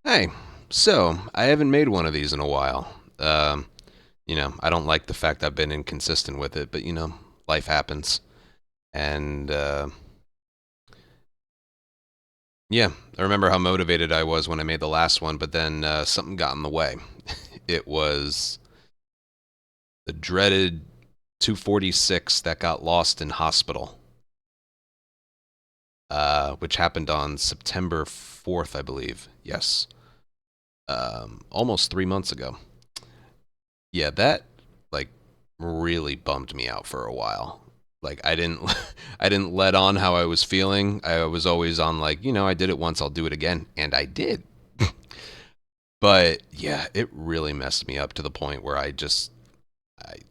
Hey, so I haven't made one of these in a while. I don't like the fact I've been inconsistent with it, but life happens. And yeah, I remember how motivated I was when I made the last one, but then something got in the way. It was the dreaded 246 that got lost in hospital, which happened on September 4th, I believe. Yes, almost 3 months ago. Yeah, that like really bummed me out for a while. Like I didn't I didn't let on how I was feeling. I was always on like, I did it once, I'll do it again, and I did. But yeah, it really messed me up to the point where I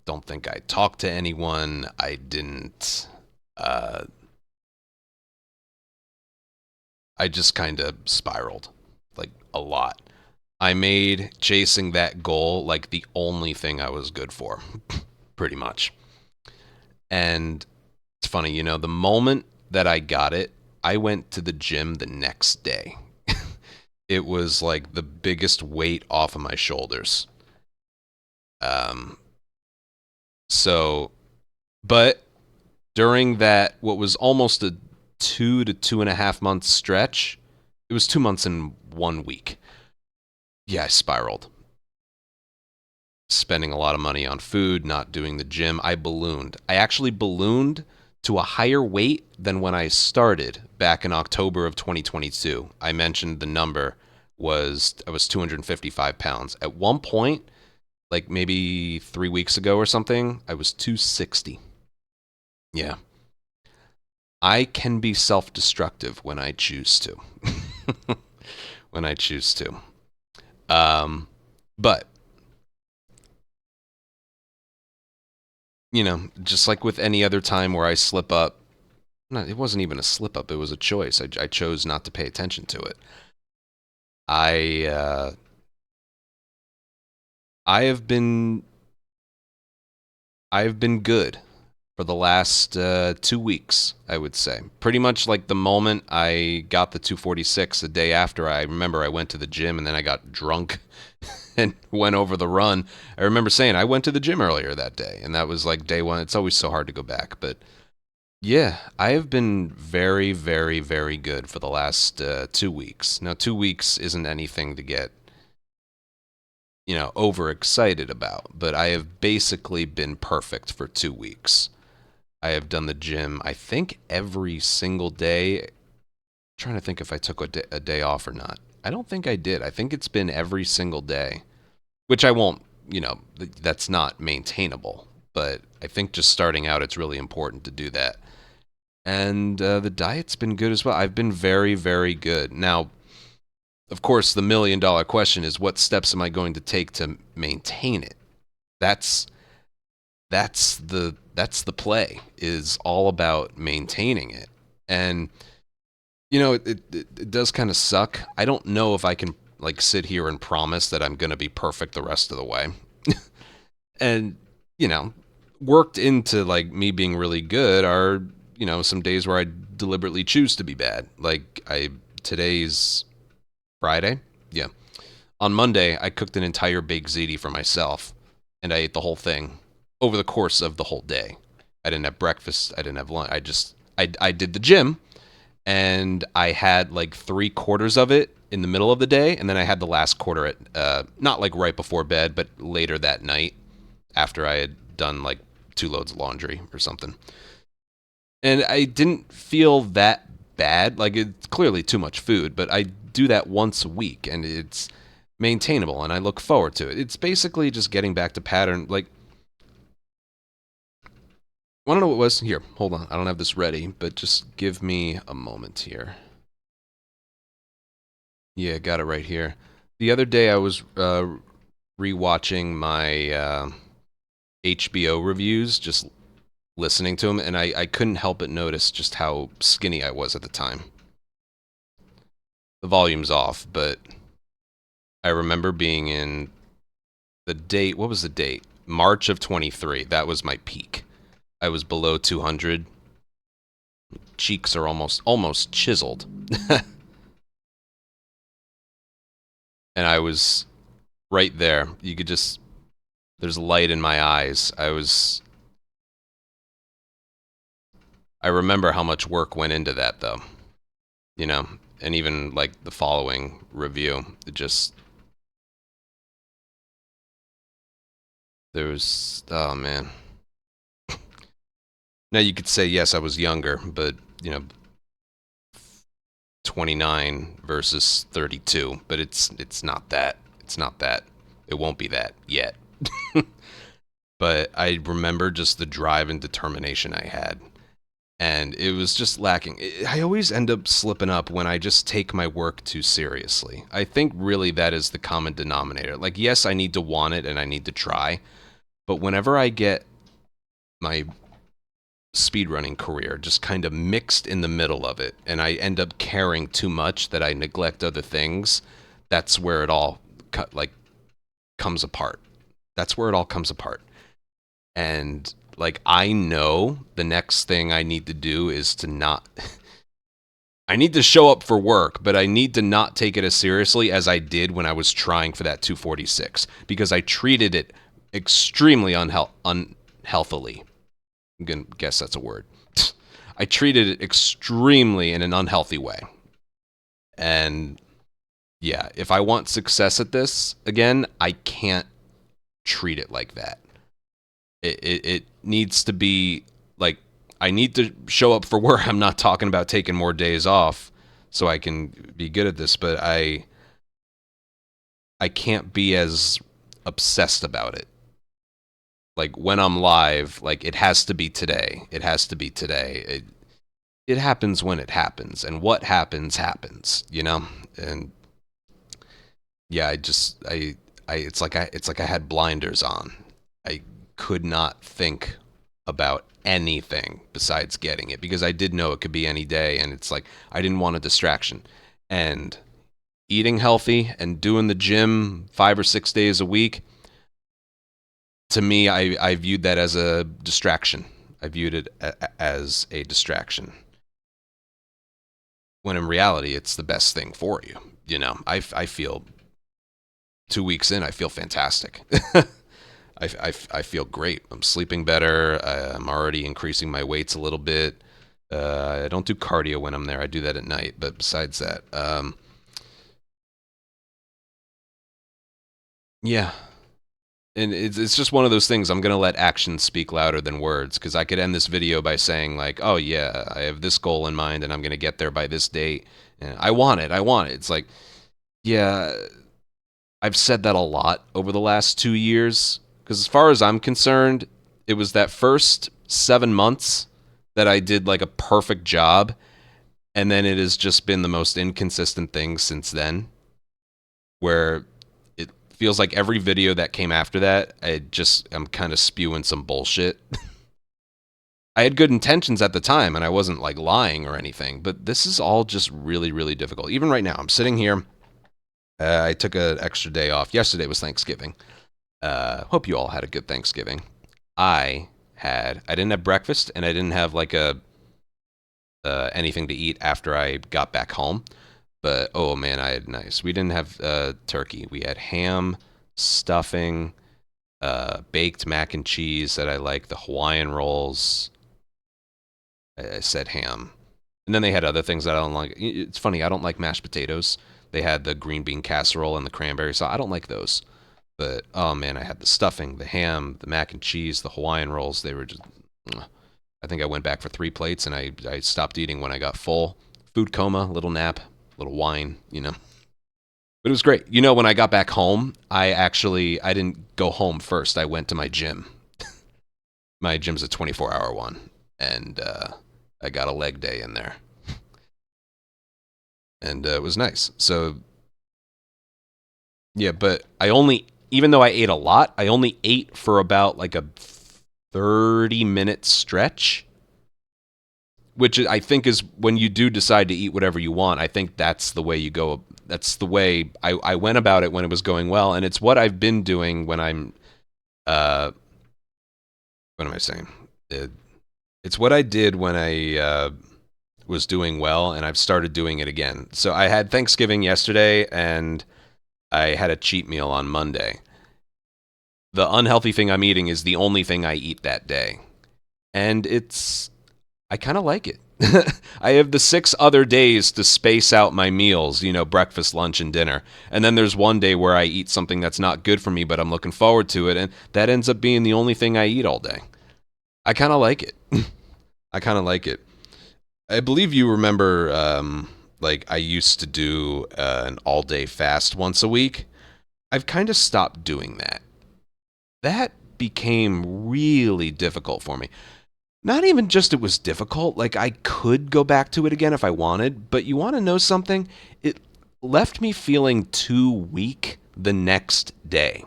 don't think I talked to anyone. I didn't uh I just kind of spiraled like a lot. I made chasing that goal like the only thing I was good for, pretty much. And it's funny, the moment that I got it, I went to the gym the next day. It was like the biggest weight off of my shoulders. Um, so, but during that, what was almost a 2 to 2.5 month stretch, it was 2 months and 1 week. Yeah, I spiraled. Spending a lot of money on food, not doing the gym. I ballooned. I actually ballooned to a higher weight than when I started back in October of 2022. I mentioned the number was I was 255 pounds. At one point, like maybe 3 weeks ago or something, I was 260. Yeah. I can be self destructive when I choose to. When I choose to. Um, but just like with any other time where I slip up, no, it wasn't even a slip up. It was a choice. I chose not to pay attention to it. I I have been I've been good for the last 2 weeks. I would say pretty much like the moment I got the 246. The day after, I remember I went to the gym and then I got drunk and went over the run. I remember saying I went to the gym earlier that day, and that was like day one. It's always so hard to go back, but yeah, I have been very, very, very good for the last 2 weeks. Now, 2 weeks isn't anything to get, overexcited about, but I have basically been perfect for 2 weeks. I have done the gym, I think, every single day. I'm trying to think if I took a day off or not. I don't think I did. I think it's been every single day, which I won't, that's not maintainable. But I think just starting out, it's really important to do that. And the diet's been good as well. I've been very, very good. Now, of course, the $1 million question is what steps am I going to take to maintain it? That's that's the play is all about maintaining it. And it does kind of suck. I don't know if I can like sit here and promise that I'm going to be perfect the rest of the way. And you know, worked into like me being really good are some days where I deliberately choose to be bad. Like today's Friday, yeah. On Monday, I cooked an entire baked ziti for myself, and I ate the whole thing over the course of the whole day. I didn't have breakfast. I didn't have lunch. I did the gym, and I had like 3 quarters of it in the middle of the day, and then I had the last quarter at not like right before bed, but later that night after I had done like 2 loads of laundry or something. And I didn't feel that bad. Like it's clearly too much food, but I do that once a week, and it's maintainable, and I look forward to it. It's basically just getting back to pattern. Like, want to know what it was? Here, hold on. I don't have this ready, but just give me a moment here. Yeah, got it right here. The other day, I was rewatching my HBO reviews, just listening to them, and I couldn't help but notice just how skinny I was at the time. The volume's off, but I remember being in the date. What was the date? March of 23. That was my peak. I was below 200. Cheeks are almost chiseled. and I was right there. You could just there's light in my eyes. I remember how much work went into that though, you know, and even like the following review, it just there was oh man. Now you could say yes, I was younger, but you know, 29 versus 32, but it's not that. It's not that. It won't be that yet. But I remember just the drive and determination I had. And it was just lacking. I always end up slipping up when I just take my work too seriously. I think really that is the common denominator. Like, yes, I need to want it and I need to try, but whenever I get my speedrunning career just kind of mixed in the middle of it and I end up caring too much that I neglect other things, that's where it all comes apart. That's where it all comes apart. And like I know the next thing I need to do is to not I need to show up for work, but I need to not take it as seriously as I did when I was trying for that 246 because I treated it extremely unhealthily. I'm going to guess that's a word. I treated it extremely in an unhealthy way. And yeah, if I want success at this again, I can't treat it like that. It needs to be like I need to show up for work. I'm not talking about taking more days off so I can be good at this, but I can't be as obsessed about it. Like when I'm live, like it has to be today. It has to be today. It happens when it happens, and what happens happens, you know. And yeah, it's like I had blinders on. I could not think about anything besides getting it because I did know it could be any day, and it's like I didn't want a distraction. And eating healthy and doing the gym 5 or 6 days a week, to me, I viewed that as a distraction. I viewed it as a distraction. When in reality, it's the best thing for you. You know, I feel 2 weeks in, I feel fantastic. I feel great. I'm sleeping better. I'm already increasing my weights a little bit. I don't do cardio when I'm there. I do that at night. But besides that, yeah. And it's just one of those things. I'm going to let actions speak louder than words because I could end this video by saying, like, oh, yeah, I have this goal in mind and I'm going to get there by this date. And I want it. I want it. It's like, yeah, I've said that a lot over the last 2 years because as far as I'm concerned, it was that first 7 months that I did like a perfect job. And then it has just been the most inconsistent thing since then where it feels like every video that came after that, I'm kind of spewing some bullshit. I had good intentions at the time and I wasn't like lying or anything, but this is all just really, really difficult. Even right now, I'm sitting here. I took an extra day off. Yesterday was Thanksgiving. Hope you all had a good Thanksgiving. I didn't have breakfast and I didn't have like a anything to eat after I got back home. But oh man, I had nice. We didn't have turkey. We had ham, stuffing, baked mac and cheese that I like, the Hawaiian rolls. I said ham. And then they had other things that I don't like. It's funny, I don't like mashed potatoes. They had the green bean casserole and the cranberry sauce. I don't like those. But oh man, I had the stuffing, the ham, the mac and cheese, the Hawaiian rolls. They were just. I think I went back for 3 plates and I stopped eating when I got full. Food coma, little nap, little wine, you know. But it was great. You know, when I got back home, I didn't go home first. I went to my gym. My gym's a 24-hour one, and I got a leg day in there, and it was nice. So yeah, but even though I ate a lot, I only ate for about like a 30-minute stretch, which I think is when you do decide to eat whatever you want. I think that's the way you go. That's the way I went about it when it was going well, and it's what I've been doing when I'm. What am I saying? It's what I did when I was doing well, and I've started doing it again. So I had Thanksgiving yesterday, and I had a cheat meal on Monday. The unhealthy thing I'm eating is the only thing I eat that day. And I kind of like it. I have the 6 other days to space out my meals, breakfast, lunch, and dinner. And then there's one day where I eat something that's not good for me, but I'm looking forward to it. And that ends up being the only thing I eat all day. I kind of like it. I kind of like it. I believe you remember, like, I used to do an all day fast once a week. I've kind of stopped doing that. That became really difficult for me. Not even just it was difficult, like I could go back to it again if I wanted, but you want to know something? It left me feeling too weak the next day.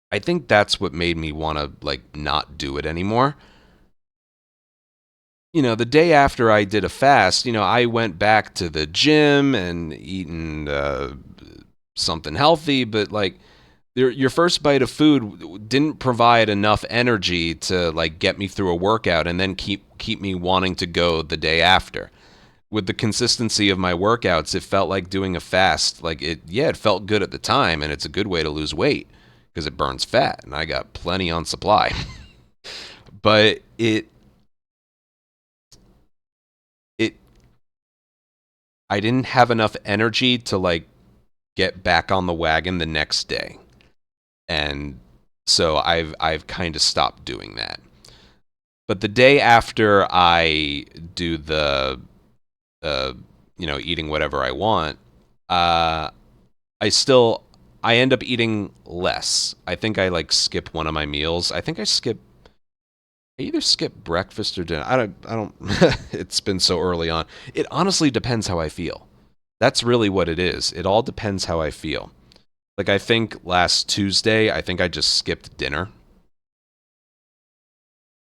I think that's what made me want to like not do it anymore. The day after I did a fast, I went back to the gym and eaten something healthy, but like your first bite of food didn't provide enough energy to like get me through a workout and then keep me wanting to go the day after. With the consistency of my workouts, it felt like doing a fast. Like it felt good at the time, and it's a good way to lose weight because it burns fat, and I got plenty on supply. But it I didn't have enough energy to like get back on the wagon the next day. And so I've kind of stopped doing that. But the day after I do the eating whatever I want, uh I still I end up eating less. I think I like skip one of my meals. I think I either skip breakfast or dinner. I don't it's been so early on. It honestly depends how I feel. That's really what it is. It all depends how I feel. Like I think last Tuesday, I think I just skipped dinner.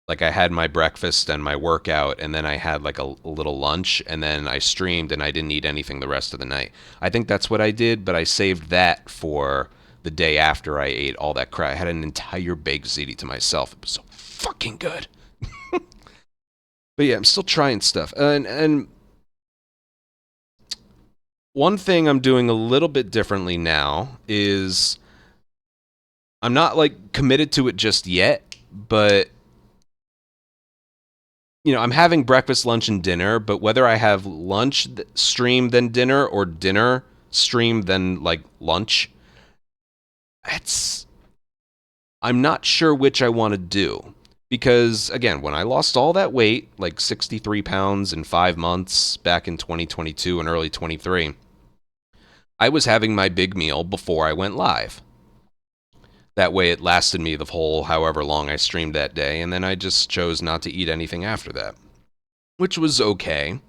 Like I had my breakfast and my workout, and then I had like a little lunch, and then I streamed and I didn't eat anything the rest of the night. I think that's what I did, but I saved that for the day after I ate all that crap. I had an entire baked ziti to myself. It was so fucking good. But yeah, I'm still trying stuff. And one thing I'm doing a little bit differently now is I'm not like committed to it just yet, but I'm having breakfast, lunch, and dinner, but whether I have lunch stream then dinner or dinner stream then like lunch, it's I'm not sure which I want to do. Because again, when I lost all that weight, like 63 pounds in 5 months back in 2022 and early 23, I was having my big meal before I went live. That way it lasted me the whole however long I streamed that day, and then I just chose not to eat anything after that, which was okay.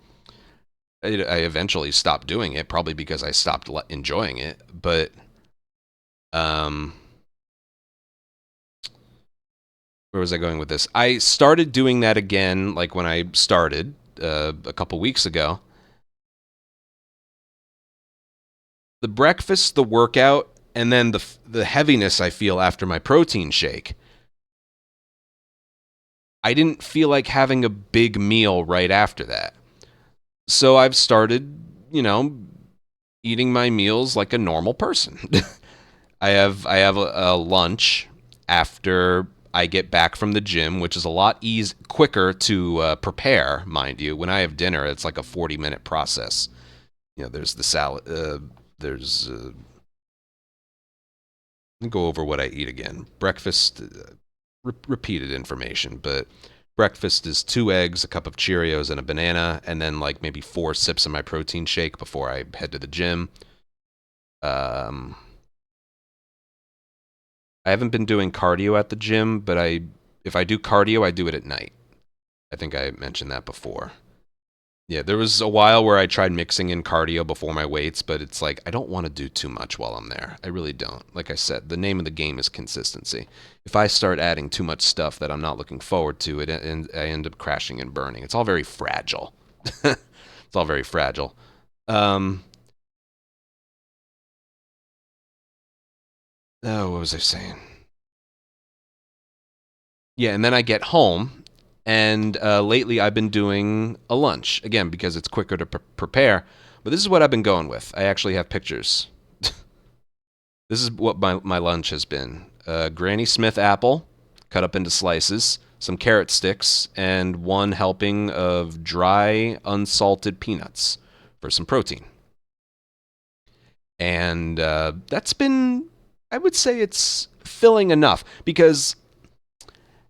I eventually stopped doing it, probably because I stopped enjoying it. But um, where was I going with this? I started doing that again, like when I started a couple weeks ago. The breakfast, the workout, and then the heaviness I feel after my protein shake. I didn't feel like having a big meal right after that. So I've started, eating my meals like a normal person. I have a lunch after I get back from the gym, which is a lot quicker to prepare, mind you. When I have dinner, it's like a 40-minute process. There's the salad. There's go over what I eat again. Breakfast, repeated information, but breakfast is 2 eggs, a cup of Cheerios, and a banana, and then like maybe 4 sips of my protein shake before I head to the gym. Um, I haven't been doing cardio at the gym, but if I do cardio, I do it at night. I think I mentioned that before. Yeah, there was a while where I tried mixing in cardio before my weights, but it's like I don't want to do too much while I'm there. I really don't. Like I said, the name of the game is consistency. If I start adding too much stuff that I'm not looking forward to, and I end up crashing and burning. It's all very fragile. It's all very fragile. Um, oh, what was I saying? Yeah, and then I get home, and lately I've been doing a lunch again because it's quicker to prepare. But this is what I've been going with. I actually have pictures. This is what my lunch has been: Granny Smith apple, cut up into slices, some carrot sticks, and one helping of dry, unsalted peanuts for some protein. And that's been, I would say, it's filling enough because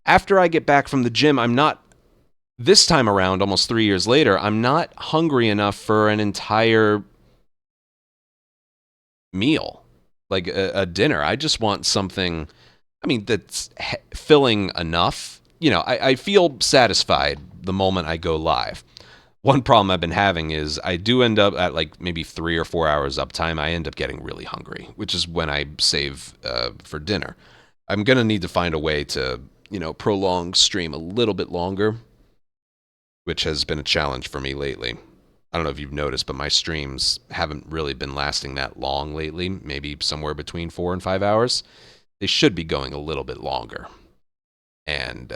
after I get back from the gym, I'm not this time around, almost 3 years later, I'm not hungry enough for an entire meal, like a dinner. I just want something, I mean, that's filling enough. I feel satisfied the moment I go live. One problem I've been having is I do end up at like maybe 3 or 4 hours uptime. I end up getting really hungry, which is when I save for dinner. I'm going to need to find a way to, prolong stream a little bit longer, which has been a challenge for me lately. I don't know if you've noticed, but my streams haven't really been lasting that long lately, maybe somewhere between 4 and 5 hours. They should be going a little bit longer. And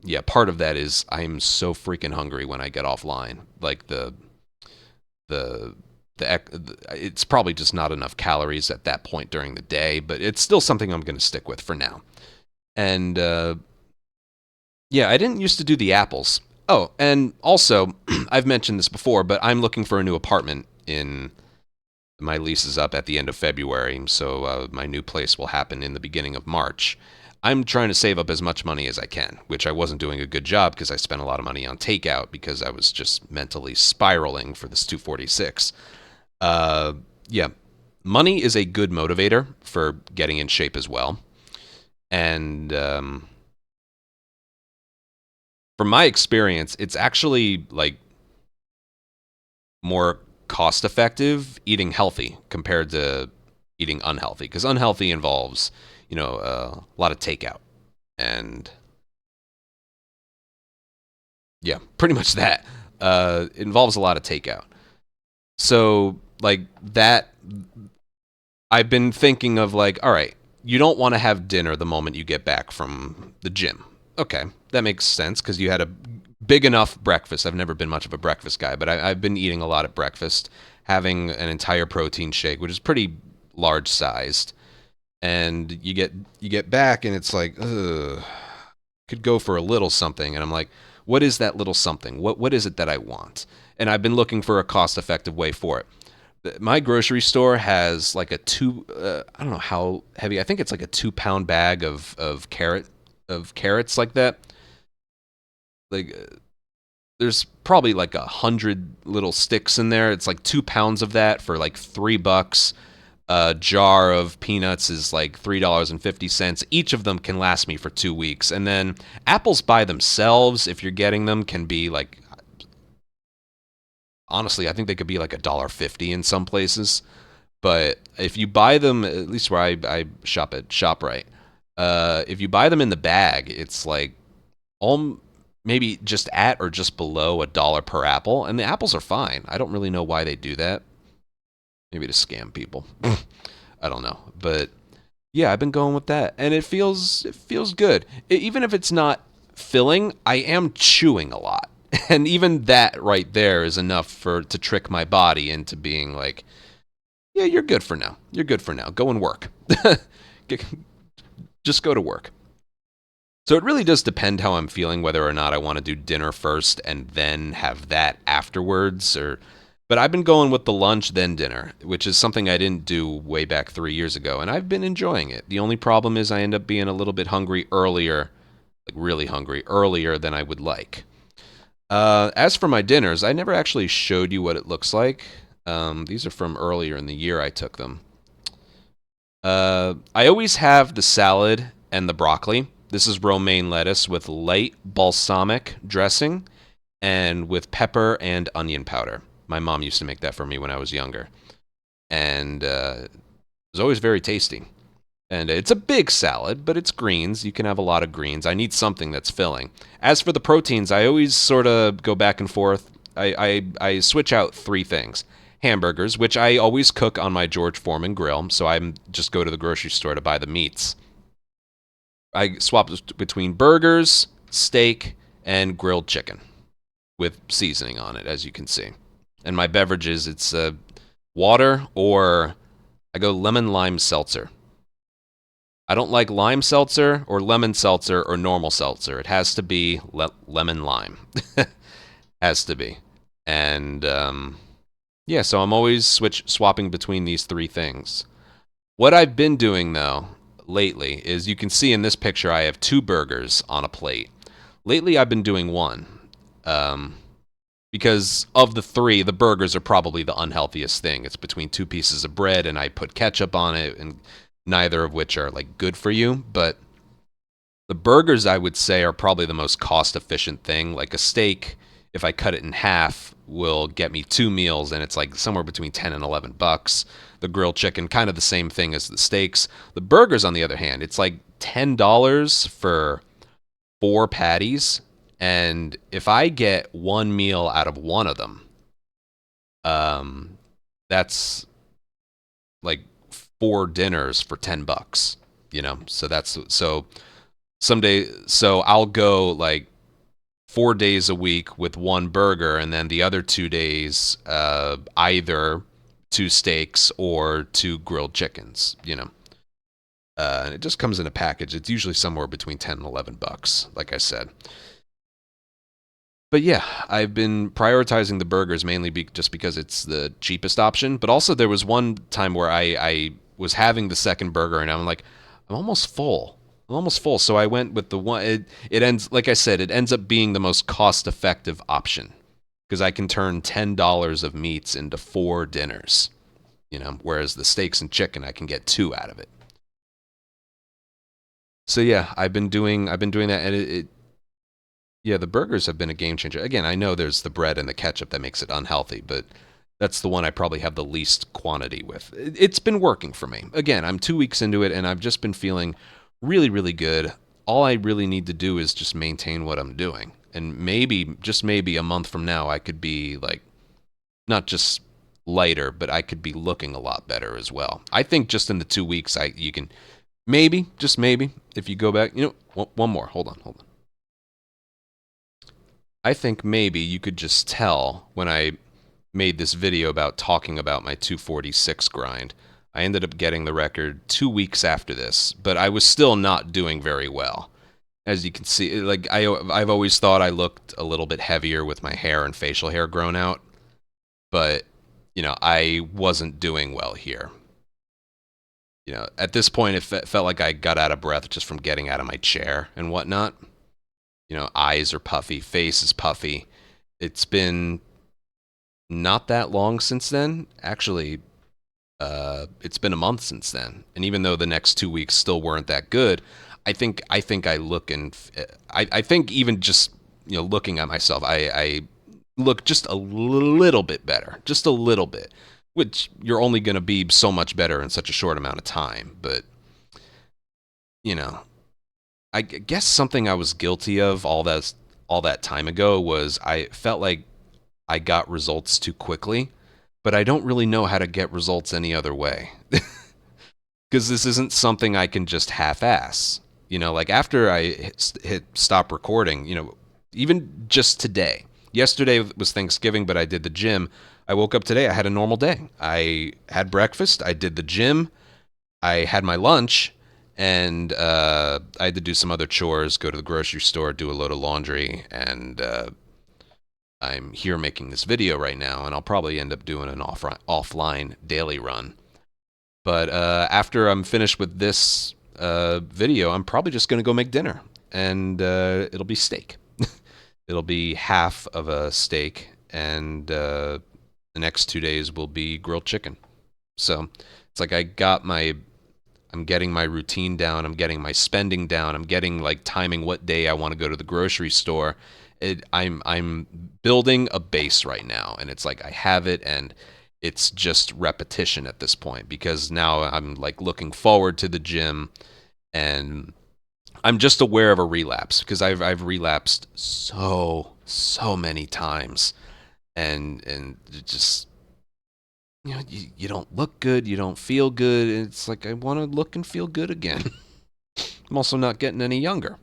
yeah, part of that is I'm so freaking hungry when I get offline. Like the it's probably just not enough calories at that point during the day, but it's still something I'm going to stick with for now. And yeah, I didn't used to do the apples. Oh, and also, I've mentioned this before, but I'm looking for a new apartment in my lease is up at the end of February, so my new place will happen in the beginning of March. I'm trying to save up as much money as I can, which I wasn't doing a good job because I spent a lot of money on takeout because I was just mentally spiraling for this 246. Uh, yeah, money is a good motivator for getting in shape as well. And from my experience, it's actually like more cost effective eating healthy compared to eating unhealthy because unhealthy involves a lot of takeout and yeah, pretty much that. It involves a lot of takeout. So like that, I've been thinking of like, all right, you don't want to have dinner the moment you get back from the gym. Okay, that makes sense because you had a big enough breakfast. I've never been much of a breakfast guy, but I've been eating a lot at breakfast, having an entire protein shake, which is pretty large sized. And you get back, and it's like, ugh, could go for a little something. And I'm like, what is that little something? What is it that I want? And I've been looking for a cost effective way for it. My grocery store has like a I don't know how heavy. I think it's like a 2 pound bag of carrots like that. Like there's probably like 100 little sticks in there. It's like 2 pounds of that for like $3. A jar of peanuts is like $3.50. Each of them can last me for 2 weeks. And then apples by themselves, if you're getting them, can be like, honestly, I think they could be like $1.50 in some places. But if you buy them, at least where I shop at ShopRite, if you buy them in the bag, it's like maybe just at or just below $1 per apple, and the apples are fine. I don't really know why they do that. Maybe to scam people. I don't know, but yeah, I've been going with that, and it feels good. Even if it's not filling, I am chewing a lot, and even that right there is enough to trick my body into being like, yeah, you're good for now. You're good for now. Go and work. Just go to work. So it really does depend how I'm feeling whether or not I want to do dinner first and then have that afterwards but I've been going with the lunch then dinner, which is something I didn't do way back 3 years ago, and I've been enjoying it. The only problem is I end up being a little bit hungry earlier, like really hungry earlier than I would like. As for my dinners, I never actually showed you what it looks like. These are from earlier in the year I took them. I always have the salad and the broccoli. This is romaine lettuce with light balsamic dressing and with pepper and onion powder. My mom used to make that for me when I was younger. And it was always very tasty. And it's a big salad, but it's greens. You can have a lot of greens. I need something that's filling. As for the proteins, I always sort of go back and forth. I switch out three things: hamburgers, which I always cook on my George Foreman grill, so I just go to the grocery store to buy the meats. I swap between burgers, steak, and grilled chicken with seasoning on it, as you can see. And my beverages, it's water or I go lemon lime seltzer. I don't like lime seltzer or lemon seltzer or normal seltzer. It has to be lemon lime. Has to be. And yeah, so I'm always swapping between these three things. What I've been doing though lately is you can see in this picture I have two burgers on a plate. Lately I've been doing one. Um, because of the three, the burgers are probably the unhealthiest thing. It's between two pieces of bread and I put ketchup on it, and neither of which are like good for you. But the burgers, I would say, are probably the most cost efficient thing. Like a steak, if I cut it in half, will get me two meals, and it's like somewhere between 10 and 11 bucks. The grilled chicken, kind of the same thing as the steaks. The burgers, on the other hand, it's like $10 for four patties. And if I get one meal out of one of them, um, that's like four dinners for 10 bucks, you know? So that's, so someday, so I'll go like 4 days a week with one burger, and then the other 2 days, either two steaks or two grilled chickens, you know? And it just comes in a package. It's usually somewhere between 10 and 11 bucks, like I said. But yeah, I've been prioritizing the burgers mainly just because it's the cheapest option. But also, there was one time where I was having the second burger and I'm like, I'm almost full. I'm almost full. So I went with the one. It ends, like I said, it ends up being the most cost effective option because I can turn $10 of meats into four dinners, you know, whereas the steaks and chicken, I can get two out of it. So yeah, I've been doing that, and yeah, the burgers have been a game changer. Again, I know there's the bread and the ketchup that makes it unhealthy, but that's the one I probably have the least quantity with. It's been working for me. Again, I'm 2 weeks into it, and I've just been feeling really, really good. All I really need to do is just maintain what I'm doing. And maybe, just maybe a month from now, I could be like, not just lighter, but I could be looking a lot better as well. I think just in the 2 weeks, you can maybe, just maybe, if you go back, you know, one more. Hold on. I think maybe you could just tell when I made this video about talking about my 246 grind. I ended up getting the record 2 weeks after this, but I was still not doing very well. As you can see, like I've always thought I looked a little bit heavier with my hair and facial hair grown out, but you know, I wasn't doing well here. You know, at this point, it felt like I got out of breath just from getting out of my chair and whatnot. You know, eyes are puffy, face is puffy. It's been not that long since then. Actually, it's been a month since then. And even though the next 2 weeks still weren't that good, I think I look and I think even just looking at myself, I look just a little bit better, just a little bit. Which you're only going to be so much better in such a short amount of time. But you know, I guess something I was guilty of all that time ago was I felt like I got results too quickly, but I don't really know how to get results any other way. Because this isn't something I can just half-ass. You know, like after I hit stop recording, even just today. Yesterday was Thanksgiving, but I did the gym. I woke up today, I had a normal day. I had breakfast, I did the gym, I had my lunch, and I had to do some other chores, go to the grocery store, do a load of laundry, and I'm here making this video right now, and I'll probably end up doing an offline daily run. But after I'm finished with this video, I'm probably just going to go make dinner, and it'll be steak. It'll be half of a steak, and the next 2 days will be grilled chicken. So it's like I'm getting my routine down. I'm getting my spending down. I'm getting like timing what day I want to go to the grocery store. I'm building a base right now, and it's like I have it, and it's just repetition at this point because now I'm like looking forward to the gym, and I'm just aware of a relapse because I've relapsed so many times, and it just you don't look good, you don't feel good. It's like I want to look and feel good again. I'm also not getting any younger.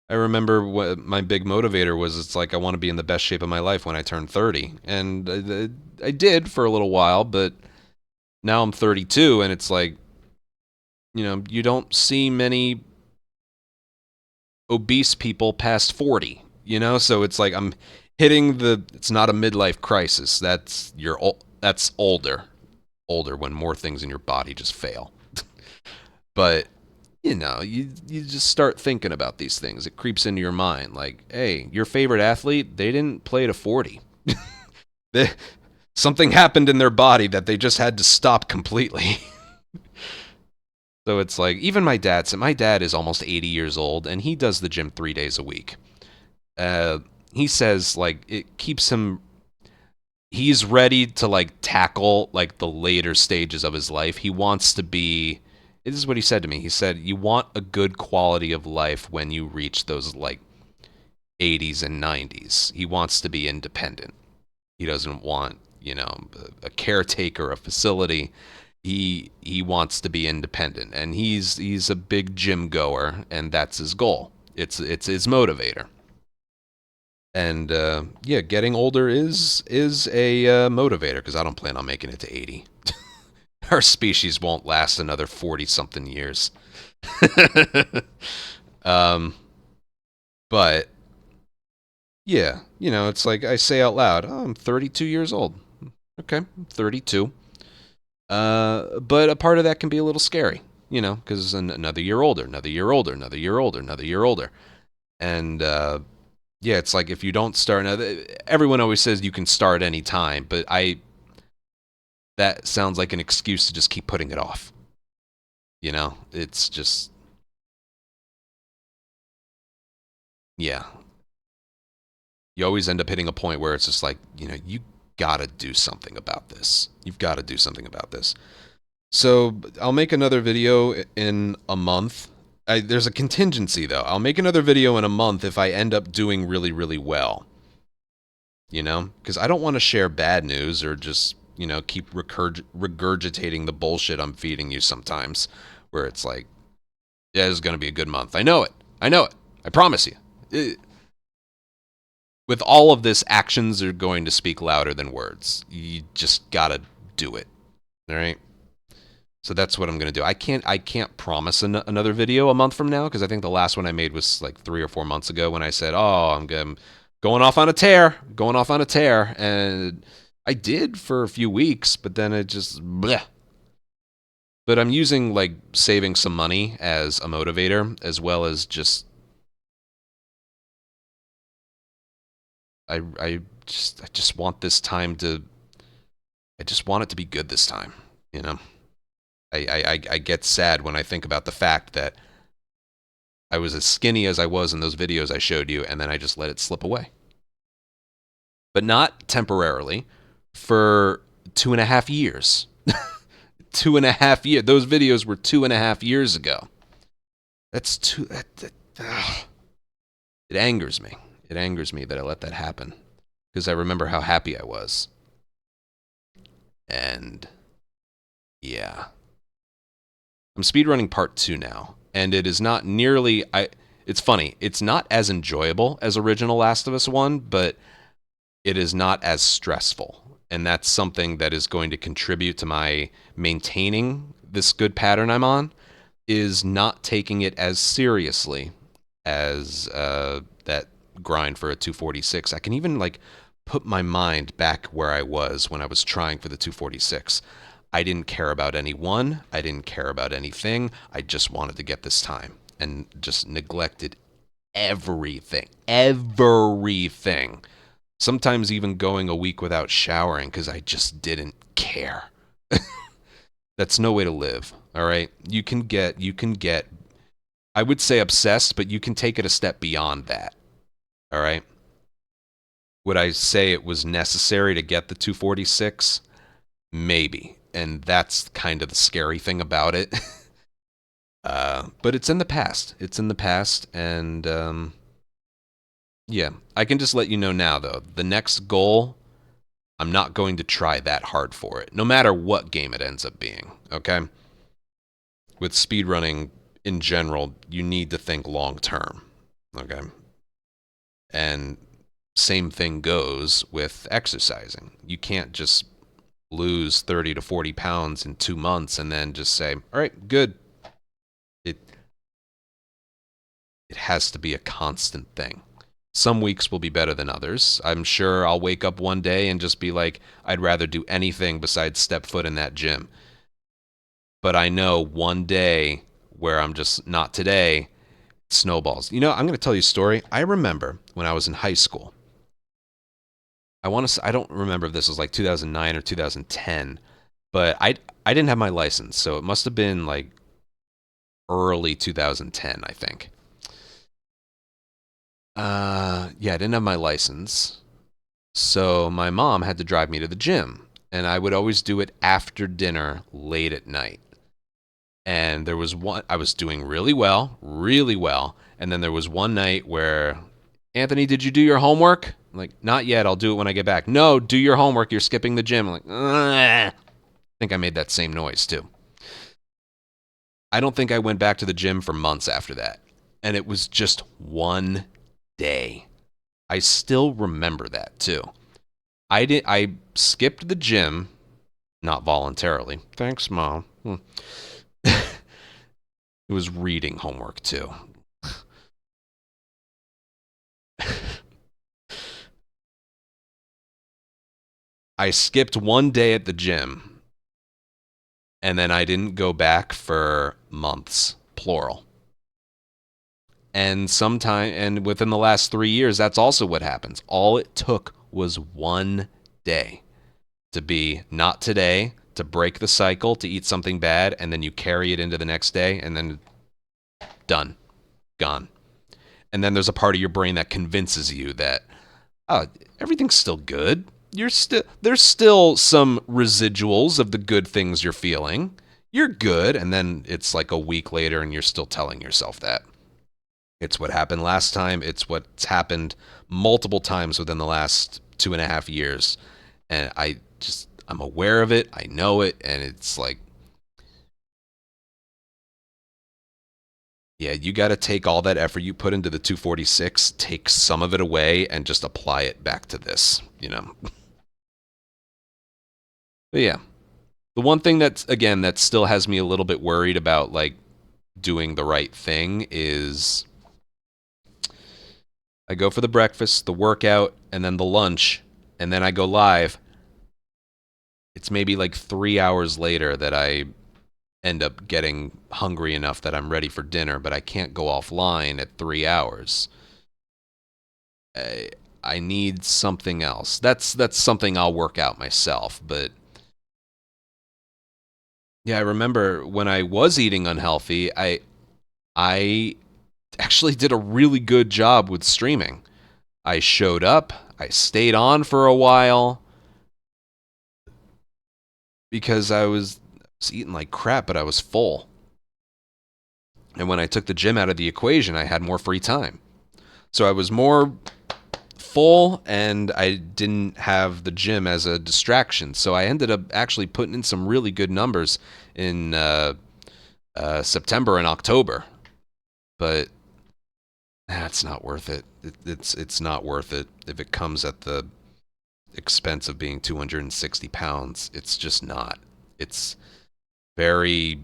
I remember what my big motivator was. It's like I want to be in the best shape of my life when I turn 30, and I did for a little while, but Now I'm 32, and it's like, you don't see many obese people past 40, so it's like I'm hitting it's not a midlife crisis. That's older when more things in your body just fail. But you just start thinking about these things. It creeps into your mind like, hey, your favorite athlete, they didn't play to 40. they, Something happened in their body that they just had to stop completely. So it's like, even my dad is almost 80 years old, and he does the gym 3 days a week. Uh, he says like it keeps him. He's ready to like tackle like the later stages of his life. He wants to be. This is what he said to me. He said, "You want a good quality of life when you reach those like 80s and 90s. He wants to be independent. He doesn't want, a caretaker, a facility. He wants to be independent, and he's a big gym goer, and that's his goal. It's his motivator. And yeah, getting older is a motivator because I don't plan on making it to 80. Our species won't last another 40 something years. um, but yeah, it's like I say out loud, oh, I'm 32 years old. Okay, I'm 32. But a part of that can be a little scary, because another year older, another year older, another year older, another year older. And yeah, it's like if you don't start now, everyone always says you can start any time, but that sounds like an excuse to just keep putting it off. It's just, yeah. You always end up hitting a point where it's just like, you gotta do something about this. You've got to do something about this. So I'll make another video in a month. There's a contingency though. I'll make another video in a month if I end up doing really, really well. Because I don't want to share bad news or just, keep regurgitating the bullshit I'm feeding you sometimes, where it's like, yeah, this is going to be a good month. I know it. I know it. I promise you. With all of this, actions are going to speak louder than words. You just got to do it. All right? So that's what I'm going to do. I can't promise another video a month from now because I think the last one I made was like 3 or 4 months ago when I said, "Oh, I'm going off on a tear, going off on a tear," and I did for a few weeks, but then it just bleh. But I'm using like saving some money as a motivator as well as just I just want this time to I just want it to be good this time, you know. I get sad when I think about the fact that I was as skinny as I was in those videos I showed you, and then I just let it slip away. But not temporarily, for 2.5 years. 2.5 years. Those videos were 2.5 years ago. That's too. It angers me. It angers me that I let that happen because I remember how happy I was. And yeah, I'm speedrunning part 2 now, and it is not nearly. It's funny. It's not as enjoyable as original Last of Us 1, but it is not as stressful. And that's something that is going to contribute to my maintaining this good pattern I'm on, is not taking it as seriously as that grind for a 246. I can even like put my mind back where I was when I was trying for the 246. I didn't care about anyone. I didn't care about anything. I just wanted to get this time and just neglected everything. Everything. Sometimes even going a week without showering because I just didn't care. That's no way to live. All right. You can get, I would say obsessed, but you can take it a step beyond that. All right. Would I say it was necessary to get the 246? Maybe. And that's kind of the scary thing about it. But it's in the past. It's in the past. And yeah, I can just let you know now, though. The next goal, I'm not going to try that hard for it, no matter what game it ends up being. Okay? With speedrunning in general, you need to think long term. Okay? And same thing goes with exercising. You can't just lose 30 to 40 pounds in 2 months and then just say, all right, good. It, it has to be a constant thing. Some weeks will be better than others. I'm sure I'll wake up one day and just be like, I'd rather do anything besides step foot in that gym. But I know one day where I'm just not today, snowballs. You know, I'm going to tell you a story. I remember when I was in high school. I don't remember if this was like 2009 or 2010, but I didn't have my license, so it must have been like early 2010, I think. Yeah, I didn't have my license. So my mom had to drive me to the gym, and I would always do it after dinner late at night. And there was one, I was doing really well. And then there was one night where, Anthony, did you do your homework? I'm like, not yet. I'll do it when I get back. No, do your homework. You're skipping the gym. I'm like, I think I made that same noise too. I don't think I went back to the gym for months after that. And it was just one day. I still remember that too. I skipped the gym, not voluntarily. Thanks, Mom. It was reading homework too. I skipped one day at the gym, and then I didn't go back for months, plural. And within the last 3 years, that's also what happens. All it took was one day to be not today, to break the cycle, to eat something bad, and then you carry it into the next day, and then done, gone. And then there's a part of your brain that convinces you that, oh, everything's still good. There's still some residuals of the good things you're feeling. You're good, and then it's like a week later and you're still telling yourself that. It's what happened last time. It's what's happened multiple times within the last 2.5 years. And I'm aware of it. I know it. And it's like, yeah, you got to take all that effort you put into the 246, take some of it away, and just apply it back to this, you know? But yeah, the one thing that still has me a little bit worried about, like, doing the right thing is I go for the breakfast, the workout, and then the lunch, and then I go live. It's maybe like 3 hours later that I end up getting hungry enough that I'm ready for dinner, but I can't go offline at 3 hours. I need something else. That's something I'll work out myself, but yeah, I remember when I was eating unhealthy, I actually did a really good job with streaming. I showed up, I stayed on for a while because I was eating like crap, but I was full. And when I took the gym out of the equation, I had more free time. So I was more full and I didn't have the gym as a distraction. So I ended up actually putting in some really good numbers in September and October. But that's not worth it. It's not worth it if it comes at the expense of being 260 pounds. It's just not. It's very,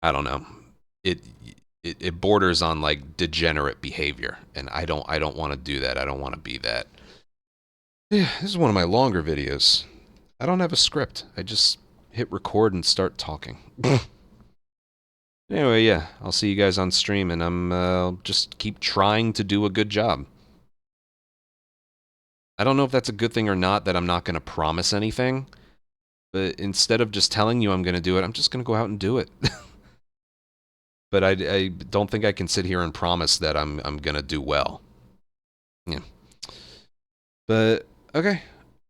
I don't know. It it borders on like degenerate behavior, and I don't want to do that. I don't want to be that. Yeah, this is one of my longer videos. I don't have a script. I just hit record and start talking. Anyway, yeah, I'll see you guys on stream, and just keep trying to do a good job. I don't know if that's a good thing or not, that I'm not going to promise anything, but instead of just telling you I'm going to do it, I'm just going to go out and do it. But I don't think I can sit here and promise that I'm going to do well. Yeah. But, okay.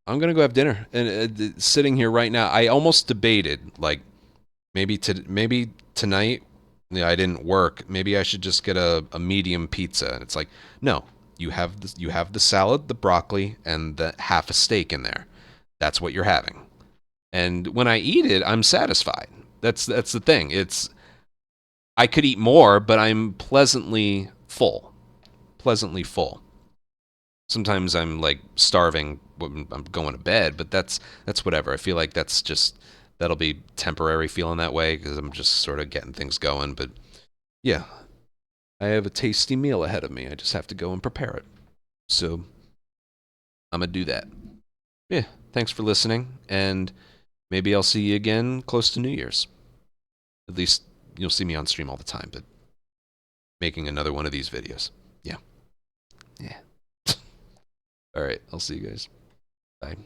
I'm going to go have dinner. And sitting here right now, I almost debated, like, maybe tonight, yeah, I didn't work. Maybe I should just get a medium pizza. And it's like, no, you have the salad, the broccoli, and the half a steak in there. That's what you're having. And when I eat it, I'm satisfied. That's the thing. I could eat more, but I'm pleasantly full. Pleasantly full. Sometimes I'm like starving when I'm going to bed, but that's whatever. I feel like that'll be temporary feeling that way because I'm just sort of getting things going. But yeah, I have a tasty meal ahead of me. I just have to go and prepare it. So I'm gonna do that. Yeah, thanks for listening, and maybe I'll see you again close to New Year's. At least you'll see me on stream all the time, but making another one of these videos. Yeah. Yeah. All right, I'll see you guys. Bye.